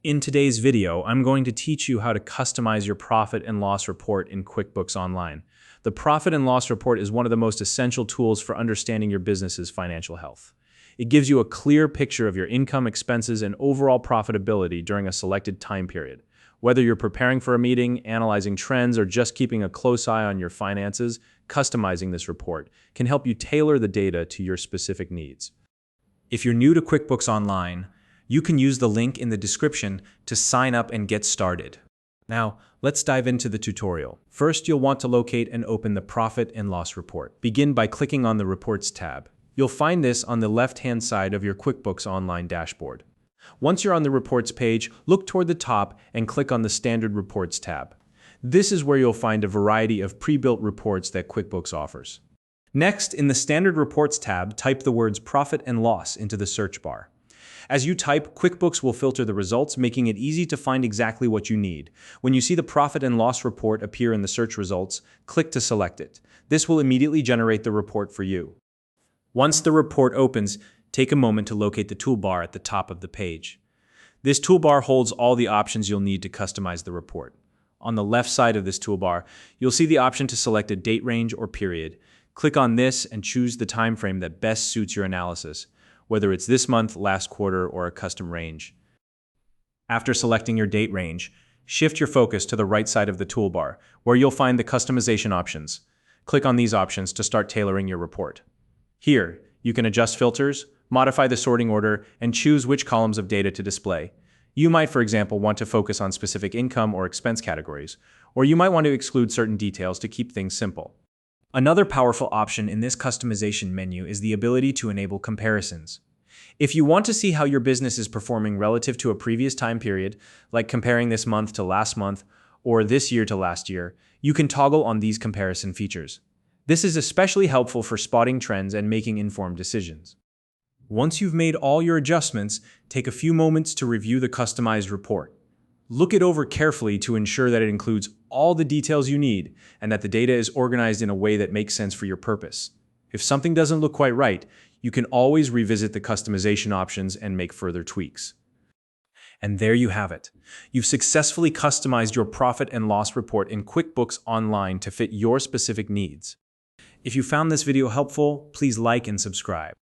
In today's video, I'm going to teach you how to customize your profit and loss report in QuickBooks Online. The profit and loss report is one of the most essential tools for understanding your business's financial health. It gives you a clear picture of your income, expenses, and overall profitability during a selected time period. Whether you're preparing for a meeting, analyzing trends, or just keeping a close eye on your finances, customizing this report can help you tailor the data to your specific needs. If you're new to QuickBooks Online, you can use the link in the description to sign up and get started. Now, let's dive into the tutorial. First, you'll want to locate and open the Profit and Loss Report. Begin by clicking on the Reports tab. You'll find this on the left-hand side of your QuickBooks Online dashboard. Once you're on the Reports page, look toward the top and click on the Standard Reports tab. This is where you'll find a variety of pre-built reports that QuickBooks offers. Next, in the Standard Reports tab, type the words Profit and Loss into the search bar. As you type, QuickBooks will filter the results, making it easy to find exactly what you need. When you see the Profit and Loss report appear in the search results, click to select it. This will immediately generate the report for you. Once the report opens, take a moment to locate the toolbar at the top of the page. This toolbar holds all the options you'll need to customize the report. On the left side of this toolbar, you'll see the option to select a date range or period. Click on this and choose the time frame that best suits your analysis, whether it's this month, last quarter, or a custom range. After selecting your date range, shift your focus to the right side of the toolbar, where you'll find the customization options. Click on these options to start tailoring your report. Here, you can adjust filters, modify the sorting order, and choose which columns of data to display. You might, for example, want to focus on specific income or expense categories, or you might want to exclude certain details to keep things simple. Another powerful option in this customization menu is the ability to enable comparisons. If you want to see how your business is performing relative to a previous time period, like comparing this month to last month or this year to last year, you can toggle on these comparison features. This is especially helpful for spotting trends and making informed decisions. Once you've made all your adjustments, take a few moments to review the customized report. Look it over carefully to ensure that it includes all the details you need and that the data is organized in a way that makes sense for your purpose. If something doesn't look quite right, you can always revisit the customization options and make further tweaks. And there you have it. You've successfully customized your profit and loss report in QuickBooks Online to fit your specific needs. If you found this video helpful, please like and subscribe.